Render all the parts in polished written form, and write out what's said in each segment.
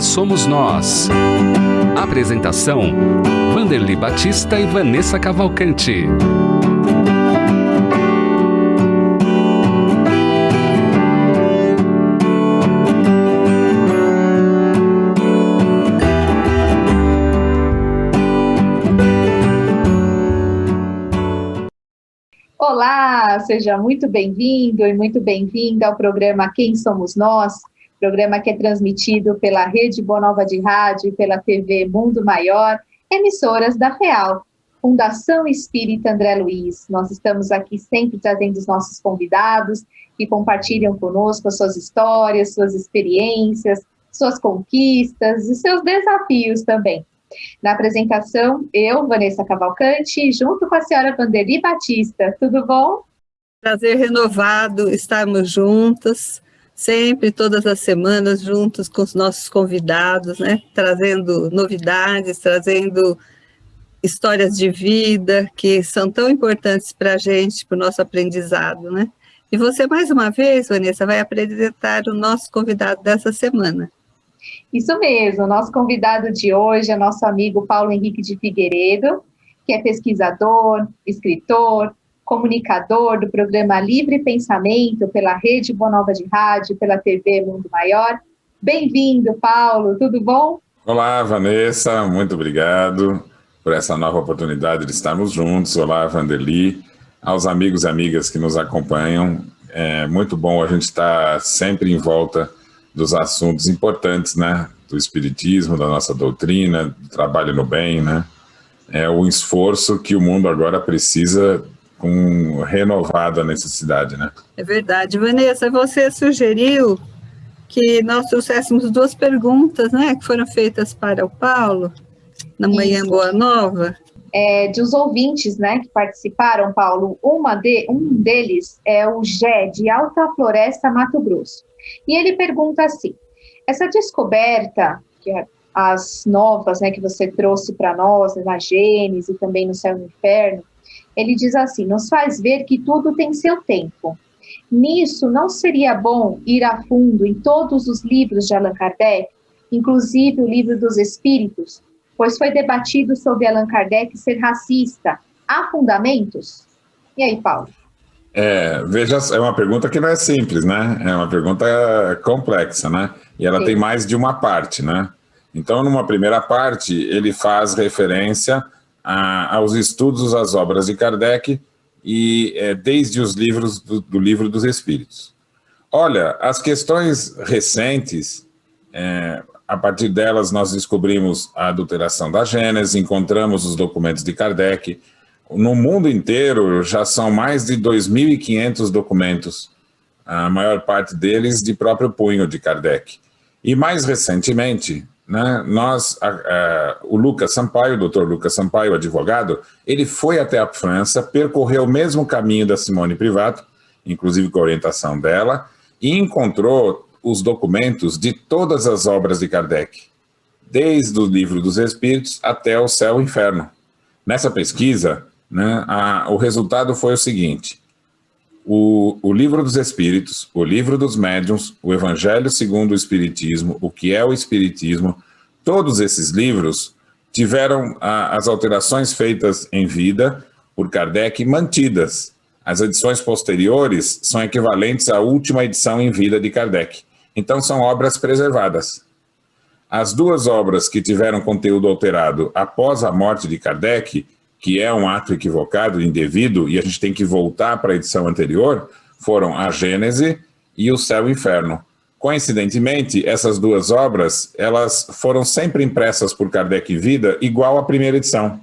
Quem Somos Nós? Apresentação: Vanderly Batista e Vanessa Cavalcante. Olá, seja muito bem-vindo e muito bem-vinda ao programa Quem Somos Nós, programa que é transmitido pela Rede Boa Nova de Rádio e pela TV Mundo Maior, emissoras da FEAL, Fundação Espírita André Luiz. Nós estamos aqui sempre trazendo os nossos convidados que compartilham conosco as suas histórias, suas experiências, suas conquistas e seus desafios também. Na apresentação, eu, Vanessa Cavalcante, junto com a senhora Vanderly Batista. Tudo bom? Prazer renovado estarmos juntos, sempre, todas as semanas, juntos com os nossos convidados, né? Trazendo novidades, trazendo histórias de vida que são tão importantes para a gente, para o nosso aprendizado, né? E você, mais uma vez, Vanessa, vai apresentar o nosso convidado dessa semana. Isso mesmo, nosso convidado de hoje é nosso amigo Paulo Henrique de Figueiredo, que é pesquisador, escritor, comunicador do programa Livre Pensamento pela Rede Boa Nova de Rádio, pela TV Mundo Maior. Bem-vindo, Paulo, tudo bom? Olá, Vanessa, muito obrigado por essa nova oportunidade de estarmos juntos. Olá, Vanderly, aos amigos e amigas que nos acompanham. É muito bom a gente estar sempre em volta dos assuntos importantes, né, do espiritismo, da nossa doutrina, do trabalho no bem, né, é o esforço que o mundo agora precisa com renovada necessidade, né. É verdade. Vanessa, você sugeriu que nós trouxéssemos duas perguntas, né, que foram feitas para o Paulo, na Manhã Boa Nova. Dos ouvintes, né, que participaram, Paulo, um deles é o Gé, de Alta Floresta, Mato Grosso. E ele pergunta assim, essa descoberta, que as novas, né, que você trouxe para nós, na Gênesis e também no Céu e no Inferno, ele diz assim, nos faz ver que tudo tem seu tempo. Nisso, não seria bom ir a fundo em todos os livros de Allan Kardec, inclusive o Livro dos Espíritos, pois foi debatido sobre Allan Kardec ser racista. Há fundamentos? E aí, Paulo? Veja, é uma pergunta que não é simples, né? É uma pergunta complexa, né? E ela tem mais de uma parte, né? Então, numa primeira parte, ele faz referência aos estudos das obras de Kardec e desde os livros do Livro dos Espíritos. Olha, as questões recentes, a partir delas nós descobrimos a adulteração da Gênesis, encontramos os documentos de Kardec. No mundo inteiro já são mais de 2.500 documentos, a maior parte deles de próprio punho de Kardec. E mais recentemente, né, o Lucas Sampaio, o Dr. Lucas Sampaio, advogado, ele foi até a França, percorreu o mesmo caminho da Simone Privato, inclusive com a orientação dela, e encontrou os documentos de todas as obras de Kardec, desde o Livro dos Espíritos até o Céu e o Inferno. Nessa pesquisa, né, o resultado foi o seguinte, o Livro dos Espíritos, o Livro dos Médiuns, o Evangelho segundo o Espiritismo, o que é o Espiritismo, todos esses livros tiveram as alterações feitas em vida por Kardec mantidas. As edições posteriores são equivalentes à última edição em vida de Kardec. Então são obras preservadas. As duas obras que tiveram conteúdo alterado após a morte de Kardec, que é um ato equivocado, indevido, e a gente tem que voltar para a edição anterior, foram a Gênese e o Céu e o Inferno. Coincidentemente, essas duas obras, elas foram sempre impressas por Kardec em vida igual à primeira edição.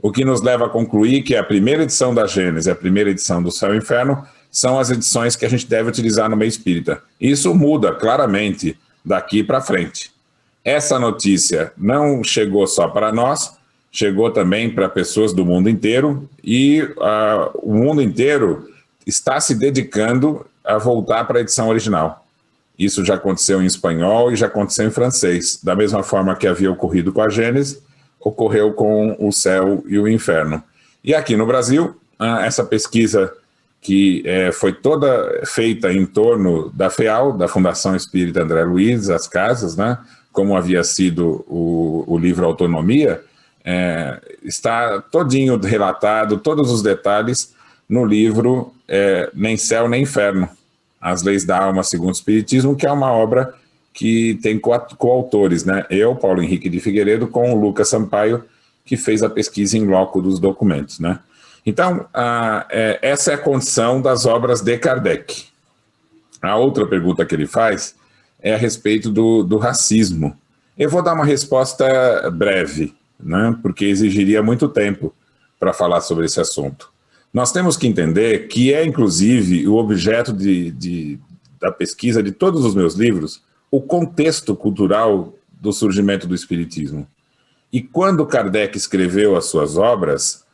O que nos leva a concluir que a primeira edição da Gênese e a primeira edição do Céu e o Inferno são as edições que a gente deve utilizar no meio espírita. Isso muda claramente daqui para frente. Essa notícia não chegou só para nós, chegou também para pessoas do mundo inteiro e o mundo inteiro está se dedicando a voltar para a edição original. Isso já aconteceu em espanhol e já aconteceu em francês. Da mesma forma que havia ocorrido com a Gênesis, ocorreu com o Céu e o Inferno. E aqui no Brasil, essa pesquisa que foi toda feita em torno da FEAL, da Fundação Espírita André Luiz, as casas, né, como havia sido o livro Autonomia, está todinho relatado, todos os detalhes, no livro Nem Céu nem Inferno, As Leis da Alma segundo o Espiritismo, que é uma obra que tem coautores, né? Eu, Paulo Henrique de Figueiredo, com o Lucas Sampaio, que fez a pesquisa em loco dos documentos, né? Então, essa é a condição das obras de Kardec. A outra pergunta que ele faz é a respeito do racismo. Eu vou dar uma resposta breve, né? Porque exigiria muito tempo para falar sobre esse assunto. Nós temos que entender que inclusive, o objeto da pesquisa de todos os meus livros, o contexto cultural do surgimento do Espiritismo. E quando Kardec escreveu as suas obras,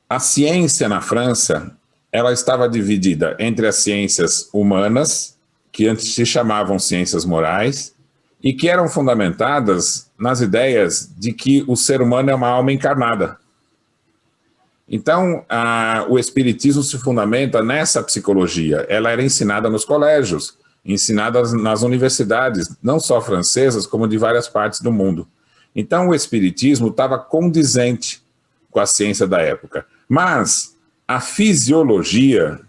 a ciência na França, ela estava dividida entre as ciências humanas, que antes se chamavam ciências morais, e que eram fundamentadas nas ideias de que o ser humano é uma alma encarnada. Então, o Espiritismo se fundamenta nessa psicologia. Ela era ensinada nos colégios, ensinada nas universidades, não só francesas, como de várias partes do mundo. Então, o Espiritismo estava condizente com a ciência da época. Mas a fisiologia,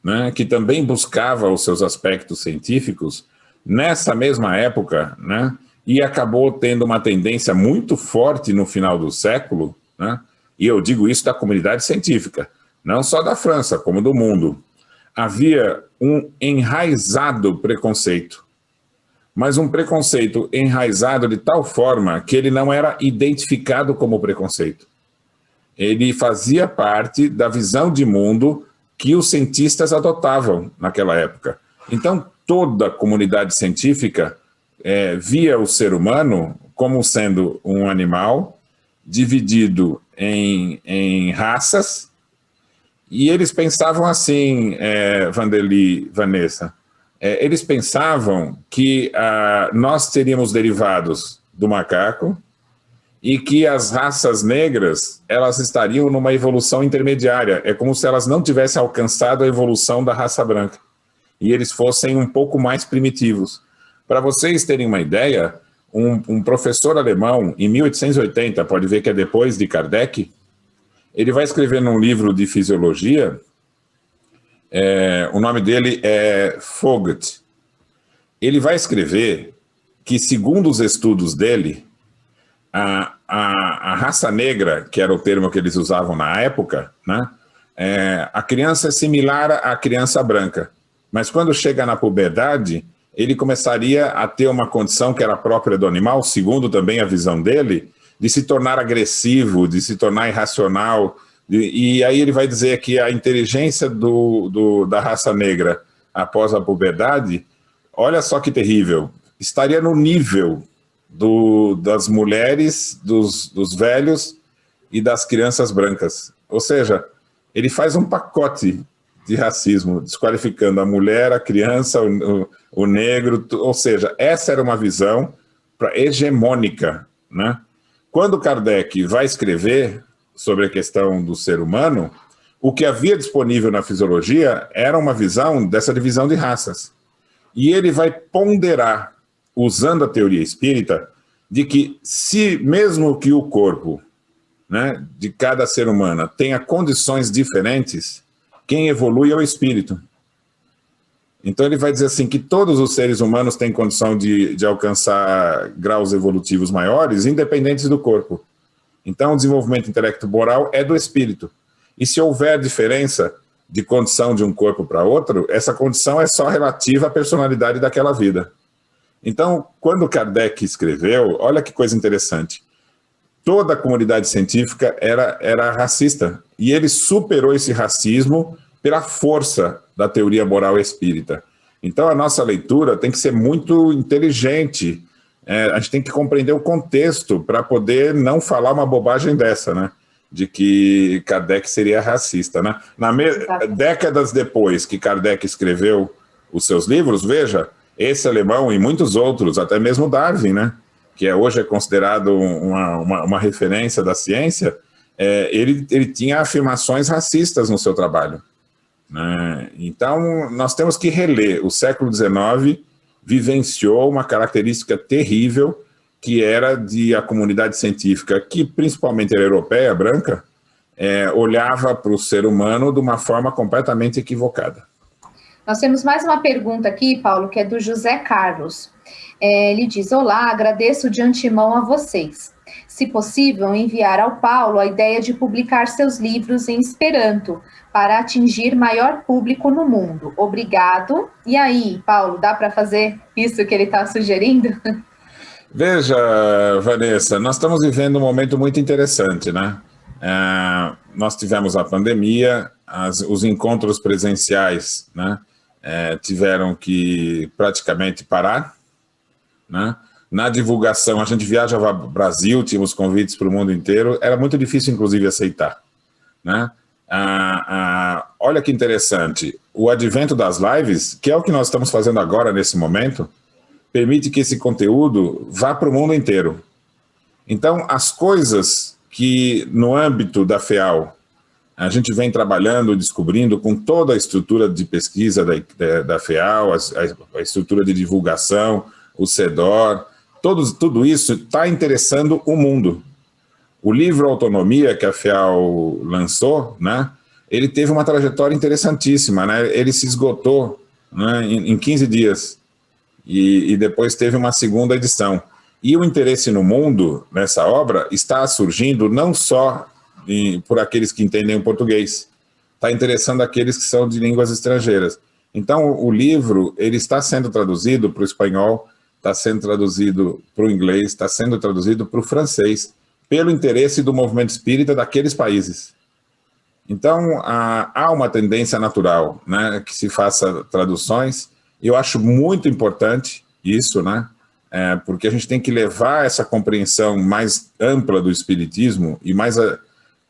né, que também buscava os seus aspectos científicos, nessa mesma época, né, e acabou tendo uma tendência muito forte no final do século, né, e eu digo isso da comunidade científica, não só da França, como do mundo. Havia um enraizado preconceito, mas um preconceito enraizado de tal forma que ele não era identificado como preconceito. Ele fazia parte da visão de mundo que os cientistas adotavam naquela época. Então, toda a comunidade científica via o ser humano como sendo um animal dividido em raças, e eles pensavam assim, Vanderly, Vanessa, eles pensavam que nós teríamos derivados do macaco e que as raças negras, elas estariam numa evolução intermediária. É como se elas não tivessem alcançado a evolução da raça branca e eles fossem um pouco mais primitivos. Para vocês terem uma ideia, um professor alemão, em 1880, pode ver que é depois de Kardec, ele vai escrever num livro de fisiologia, o nome dele é Vogt. Ele vai escrever que, segundo os estudos dele, a raça negra, que era o termo que eles usavam na época, né, a criança é similar à criança branca, mas quando chega na puberdade, ele começaria a ter uma condição que era própria do animal, segundo também a visão dele, de se tornar agressivo, de se tornar irracional, e aí ele vai dizer que a inteligência da raça negra após a puberdade, olha só que terrível, estaria no nível das mulheres, dos velhos e das crianças brancas. Ou seja, ele faz um pacote de racismo, desqualificando a mulher, a criança, o negro, ou seja, essa era uma visão hegemônica, né? Quando Kardec vai escrever sobre a questão do ser humano, o que havia disponível na fisiologia era uma visão dessa divisão de raças. E ele vai ponderar, usando a teoria espírita, de que se mesmo que o corpo, né, de cada ser humano tenha condições diferentes, quem evolui é o espírito. Então ele vai dizer assim que todos os seres humanos têm condição de alcançar graus evolutivos maiores, independentes do corpo. Então o desenvolvimento intelecto-moral é do espírito. E se houver diferença de condição de um corpo para outro, essa condição é só relativa à personalidade daquela vida. Então, quando Kardec escreveu, olha que coisa interessante, toda a comunidade científica era racista, e ele superou esse racismo pela força da teoria moral espírita. Então, a nossa leitura tem que ser muito inteligente, a gente tem que compreender o contexto para poder não falar uma bobagem dessa, né? De que Kardec seria racista, né? Décadas depois que Kardec escreveu os seus livros, veja, esse alemão e muitos outros, até mesmo Darwin, né? Que hoje é considerado uma referência da ciência, ele tinha afirmações racistas no seu trabalho, né? Então, nós temos que reler. O século XIX vivenciou uma característica terrível que era de a comunidade científica, que principalmente era europeia, branca, olhava para o ser humano de uma forma completamente equivocada. Nós temos mais uma pergunta aqui, Paulo, que é do José Carlos. Ele diz: olá, agradeço de antemão a vocês. Se possível, enviar ao Paulo a ideia de publicar seus livros em Esperanto, para atingir maior público no mundo. Obrigado. E aí, Paulo, dá para fazer isso que ele está sugerindo? Veja, Vanessa, nós estamos vivendo um momento muito interessante, né? Nós tivemos a pandemia, os encontros presenciais, né, tiveram que praticamente parar, né? Na divulgação, a gente viajava para o Brasil, tínhamos convites para o mundo inteiro, era muito difícil, inclusive, aceitar, né? Olha que interessante, o advento das lives, que é o que nós estamos fazendo agora, nesse momento, permite que esse conteúdo vá para o mundo inteiro. Então, as coisas que, no âmbito da FEAL, a gente vem trabalhando, descobrindo, com toda a estrutura de pesquisa da FEAL, a estrutura de divulgação, o CEDOR, tudo isso está interessando o mundo. O livro Autonomia, que a FEAL lançou, né, ele teve uma trajetória interessantíssima, né? Ele se esgotou, né, em 15 dias, e depois teve uma segunda edição. E o interesse no mundo, nessa obra, está surgindo não só por aqueles que entendem o português, está interessando aqueles que são de línguas estrangeiras. Então, o livro ele está sendo traduzido para o espanhol, está sendo traduzido para o inglês, está sendo traduzido para o francês, pelo interesse do movimento espírita daqueles países. Então, há uma tendência natural, né, que se faça traduções, e eu acho muito importante isso, né, porque a gente tem que levar essa compreensão mais ampla do espiritismo e mais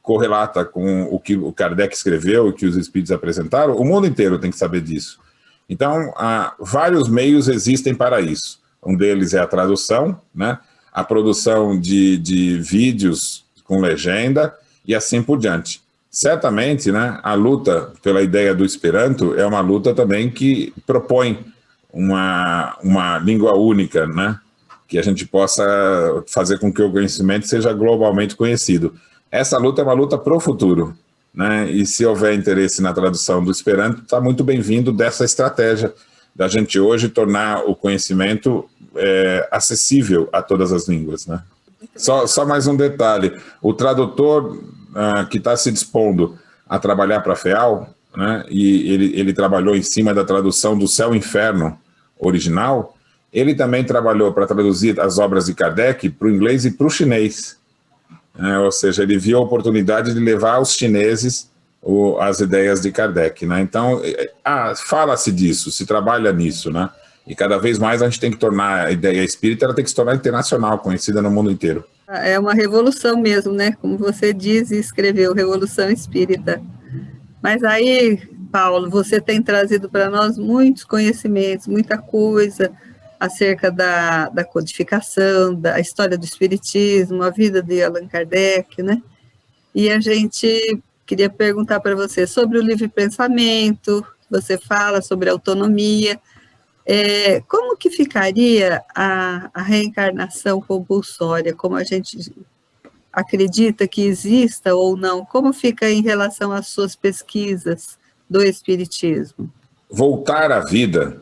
correlata com o que o Kardec escreveu, o que os espíritos apresentaram, o mundo inteiro tem que saber disso. Então, vários meios existem para isso. Um deles é a tradução, né, a produção de vídeos com legenda e assim por diante. Certamente, né, a luta pela ideia do Esperanto é uma luta também que propõe uma língua única, né, que a gente possa fazer com que o conhecimento seja globalmente conhecido. Essa luta é uma luta para o futuro, né, e se houver interesse na tradução do Esperanto, está muito bem-vindo dessa estratégia da gente hoje tornar o conhecimento acessível a todas as línguas, né? Só mais um detalhe, o tradutor que está se dispondo a trabalhar para a FEAL, né, e ele trabalhou em cima da tradução do Céu e Inferno original, ele também trabalhou para traduzir as obras de Kardec para o inglês e para o chinês, ou seja, ele viu a oportunidade de levar aos chineses as ideias de Kardec, né? Então, fala-se disso, se trabalha nisso, né? E cada vez mais a gente tem que tornar a ideia espírita, ela tem que se tornar internacional, conhecida no mundo inteiro. É uma revolução mesmo, né? Como você diz e escreveu, Revolução Espírita. Mas aí, Paulo, você tem trazido para nós muitos conhecimentos, muita coisa acerca da codificação, da história do espiritismo, a vida de Allan Kardec, né? E a gente queria perguntar para você sobre o livre pensamento, você fala sobre autonomia. Como que ficaria a reencarnação compulsória, como a gente acredita que exista ou não? Como fica em relação às suas pesquisas do espiritismo? Voltar à vida,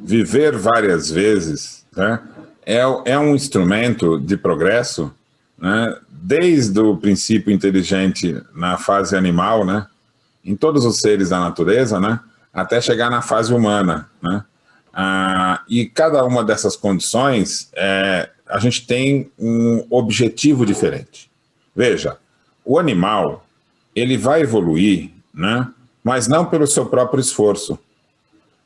viver várias vezes, né, é um instrumento de progresso, né, desde o princípio inteligente na fase animal, né, em todos os seres da natureza, né, até chegar na fase humana, né. E cada uma dessas condições, a gente tem um objetivo diferente. Veja, o animal, ele vai evoluir, né, mas não pelo seu próprio esforço.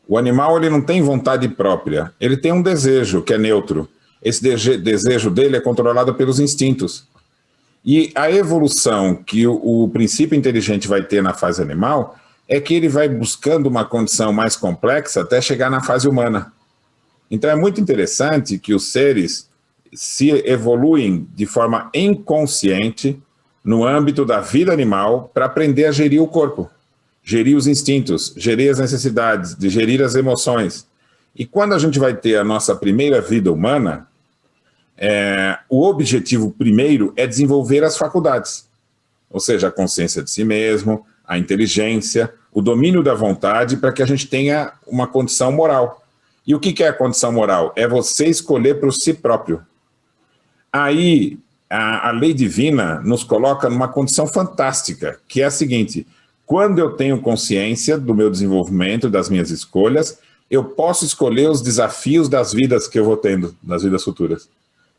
O animal, ele não tem vontade própria, ele tem um desejo que é neutro. Esse desejo dele é controlado pelos instintos. E a evolução que o princípio inteligente vai ter na fase animal é que ele vai buscando uma condição mais complexa até chegar na fase humana. Então é muito interessante que os seres se evoluem de forma inconsciente no âmbito da vida animal para aprender a gerir o corpo, gerir os instintos, gerir as necessidades, de gerir as emoções. E quando a gente vai ter a nossa primeira vida humana, o objetivo primeiro é desenvolver as faculdades, ou seja, a consciência de si mesmo, a inteligência, o domínio da vontade, para que a gente tenha uma condição moral. E o que é a condição moral? É você escolher por si próprio. Aí, a lei divina nos coloca numa condição fantástica, que é a seguinte: quando eu tenho consciência do meu desenvolvimento, das minhas escolhas, eu posso escolher os desafios das vidas que eu vou tendo, das vidas futuras.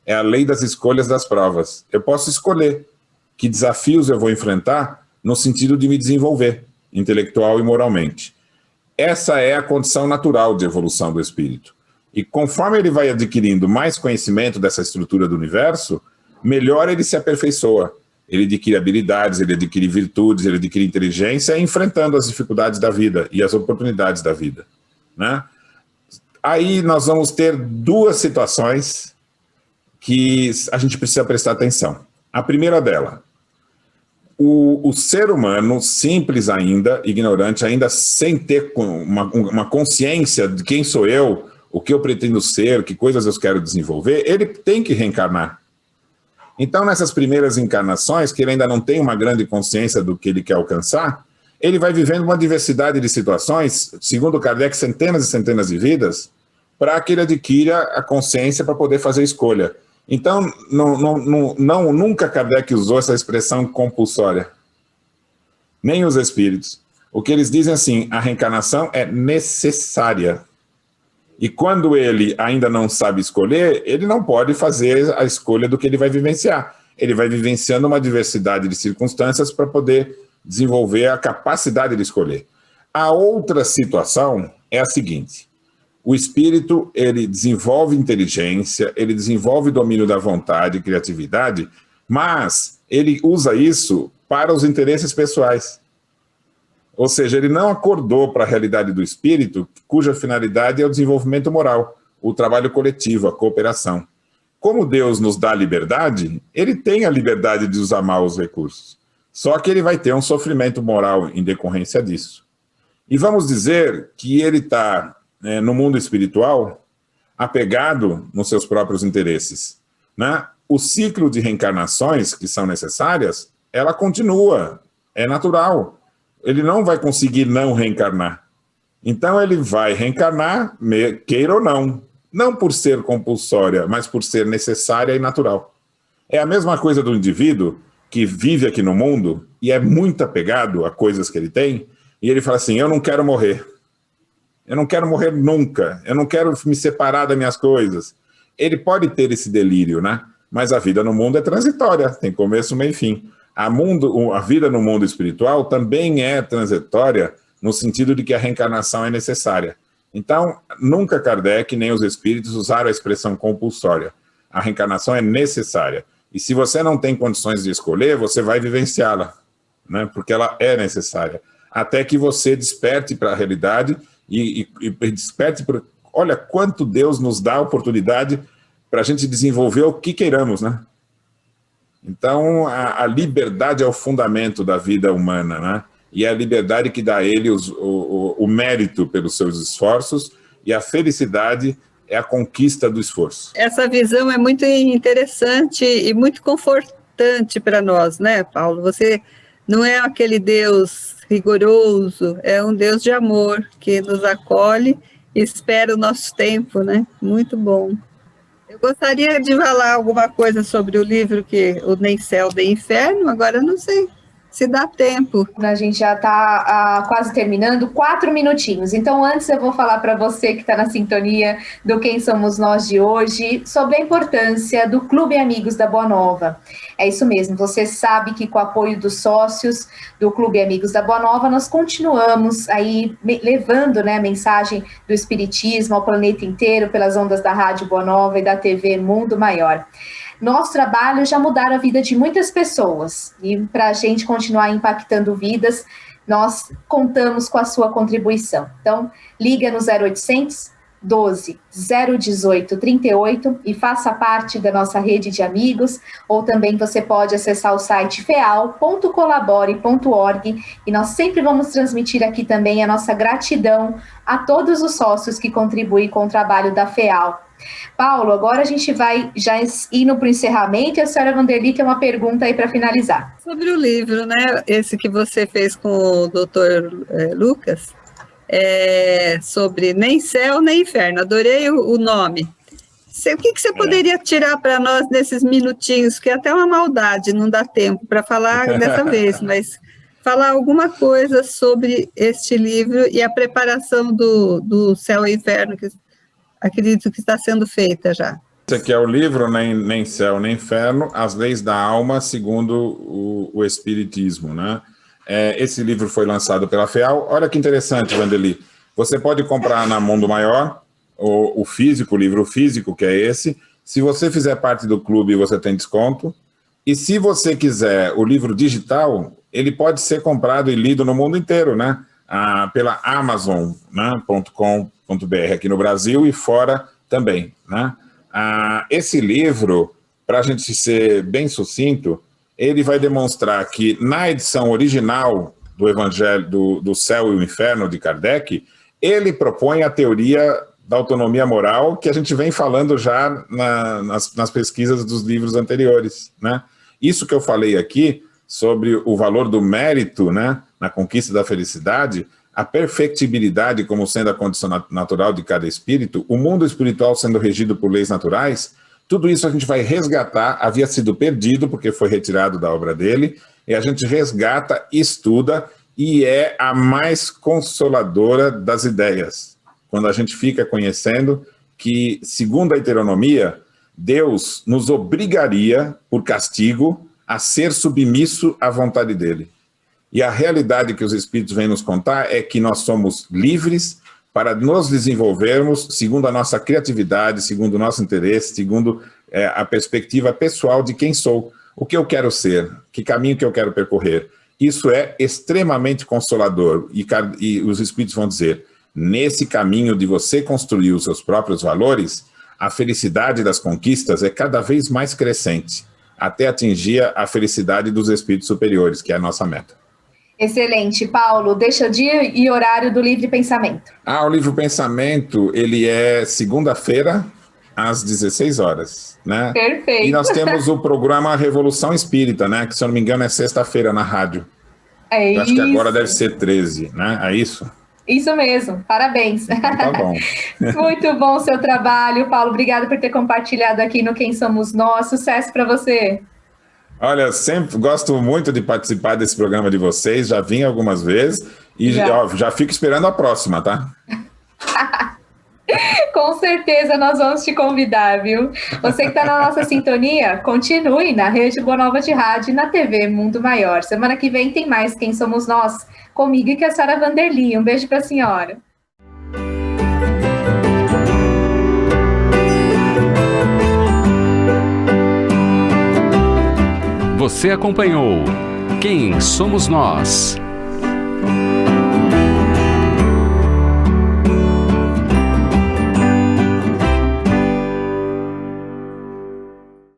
É a lei das escolhas das provas. Eu posso escolher que desafios eu vou enfrentar no sentido de me desenvolver, intelectual e moralmente. Essa é a condição natural de evolução do espírito. E conforme ele vai adquirindo mais conhecimento dessa estrutura do universo, melhor ele se aperfeiçoa. Ele adquire habilidades, ele adquire virtudes, ele adquire inteligência, enfrentando as dificuldades da vida e as oportunidades da vida, né? Aí nós vamos ter duas situações que a gente precisa prestar atenção. A primeira dela, o ser humano simples ainda, ignorante ainda, sem ter uma consciência de quem sou eu, o que eu pretendo ser, que coisas eu quero desenvolver, ele tem que reencarnar. Então, nessas primeiras encarnações, que ele ainda não tem uma grande consciência do que ele quer alcançar, ele vai vivendo uma diversidade de situações, segundo Kardec, centenas e centenas de vidas, para que ele adquira a consciência para poder fazer escolha. Então, nunca Kardec usou essa expressão compulsória, nem os espíritos. O que eles dizem assim, a reencarnação é necessária. E quando ele ainda não sabe escolher, ele não pode fazer a escolha do que ele vai vivenciar. Ele vai vivenciando uma diversidade de circunstâncias para poder desenvolver a capacidade de escolher. A outra situação é a seguinte: o espírito, ele desenvolve inteligência, ele desenvolve domínio da vontade e criatividade, mas ele usa isso para os interesses pessoais. Ou seja, ele não acordou para a realidade do espírito, cuja finalidade é o desenvolvimento moral, o trabalho coletivo, a cooperação. Como Deus nos dá liberdade, ele tem a liberdade de usar mal os recursos. Só que ele vai ter um sofrimento moral em decorrência disso. E vamos dizer que ele está, no mundo espiritual, apegado nos seus próprios interesses, né? O ciclo de reencarnações que são necessárias, ela continua, é natural. Ele não vai conseguir não reencarnar. Então ele vai reencarnar, queira ou não. Não por ser compulsória, mas por ser necessária e natural. É a mesma coisa do indivíduo que vive aqui no mundo e é muito apegado a coisas que ele tem, e ele fala assim: eu não quero morrer. Eu não quero morrer nunca. Eu não quero me separar das minhas coisas. Ele pode ter esse delírio, né? Mas a vida no mundo é transitória, tem começo, meio e fim. A vida no mundo espiritual também é transitória, no sentido de que a reencarnação é necessária. Então, nunca Kardec nem os espíritos usaram a expressão compulsória. A reencarnação é necessária. E se você não tem condições de escolher, você vai vivenciá-la, né? Porque ela é necessária. Até que você desperte para a realidade e desperte para... Olha quanto Deus nos dá a oportunidade para a gente desenvolver o que queiramos, né? Então, a liberdade é o fundamento da vida humana, né? E é a liberdade que dá a ele o mérito pelos seus esforços, e a felicidade é a conquista do esforço. Essa visão é muito interessante e muito confortante para nós, né, Paulo? Você não é aquele Deus rigoroso, é um Deus de amor que nos acolhe e espera o nosso tempo, né? Muito bom. Eu gostaria de falar alguma coisa sobre o livro que o Nem Céu nem Inferno, agora não sei se dá tempo. A gente já está quase terminando, 4 minutinhos. Então, antes eu vou falar para você que está na sintonia do Quem Somos Nós de hoje, sobre a importância do Clube Amigos da Boa Nova. É isso mesmo, você sabe que com o apoio dos sócios do Clube Amigos da Boa Nova, nós continuamos aí levando, né, a mensagem do Espiritismo ao planeta inteiro, pelas ondas da Rádio Boa Nova e da TV Mundo Maior. Nosso trabalho já mudaram a vida de muitas pessoas, e para a gente continuar impactando vidas, nós contamos com a sua contribuição. Então, liga no 0800 12 018 38 e faça parte da nossa rede de amigos, ou também você pode acessar o site feal.colabore.org, e nós sempre vamos transmitir aqui também a nossa gratidão a todos os sócios que contribuem com o trabalho da FEAL. Paulo, agora a gente vai já indo para o encerramento, e a senhora Vanderly tem uma pergunta aí para finalizar. Sobre o livro, né? Esse que você fez com o Dr. Lucas, sobre nem céu nem inferno, adorei o nome. O que você poderia tirar para nós nesses minutinhos, que é até uma maldade, não dá tempo para falar dessa vez, mas falar alguma coisa sobre este livro e a preparação do céu e inferno, que acredito que está sendo feita já. Esse aqui é o livro, nem céu nem inferno, as leis da alma segundo o Espiritismo, né? Esse livro foi lançado pela FEAL. Olha que interessante, Vanderly. Você pode comprar na Mundo Maior, o físico, o livro físico, que é esse. Se você fizer parte do clube, você tem desconto. E se você quiser o livro digital, ele pode ser comprado e lido no mundo inteiro, né? Pela Amazon.com.br, aqui no Brasil e fora também, né? Esse livro, para a gente ser bem sucinto, ele vai demonstrar que na edição original do Evangelho do Céu e o Inferno de Kardec, ele propõe a teoria da autonomia moral que a gente vem falando já nas pesquisas dos livros anteriores, né? Isso que eu falei aqui sobre o valor do mérito, né, na conquista da felicidade, a perfectibilidade como sendo a condição natural de cada espírito, o mundo espiritual sendo regido por leis naturais, tudo isso a gente vai resgatar, havia sido perdido porque foi retirado da obra dele, e a gente resgata, estuda, e é a mais consoladora das ideias. Quando a gente fica conhecendo que, segundo a heteronomia, Deus nos obrigaria, por castigo, a ser submisso à vontade dele. E a realidade que os Espíritos vêm nos contar é que nós somos livres para nos desenvolvermos segundo a nossa criatividade, segundo o nosso interesse, segundo a perspectiva pessoal de quem sou, o que eu quero ser, que caminho que eu quero percorrer. Isso é extremamente consolador, e os Espíritos vão dizer, nesse caminho de você construir os seus próprios valores, a felicidade das conquistas é cada vez mais crescente, até atingir a felicidade dos espíritos superiores, que é a nossa meta. Excelente. Paulo, deixa o dia e horário do Livre Pensamento. O Livre Pensamento, ele é segunda-feira, às 16 horas, né? Perfeito. E nós temos o programa Revolução Espírita, né? Que, se eu não me engano, é sexta-feira na rádio. Eu acho que agora deve ser 13, né? É isso? Isso mesmo, parabéns. Tá bom. Muito bom o seu trabalho, Paulo. Obrigado por ter compartilhado aqui no Quem Somos Nós. Sucesso para você. Olha, sempre gosto muito de participar desse programa de vocês, já vim algumas vezes e já fico esperando a próxima, tá? Com certeza nós vamos te convidar, viu? Você que está na nossa sintonia, continue na Rede Boa Nova de Rádio e na TV Mundo Maior. Semana que vem tem mais Quem Somos Nós, comigo e com a senhora Vanderly. Um beijo para a senhora. Você acompanhou Quem Somos Nós,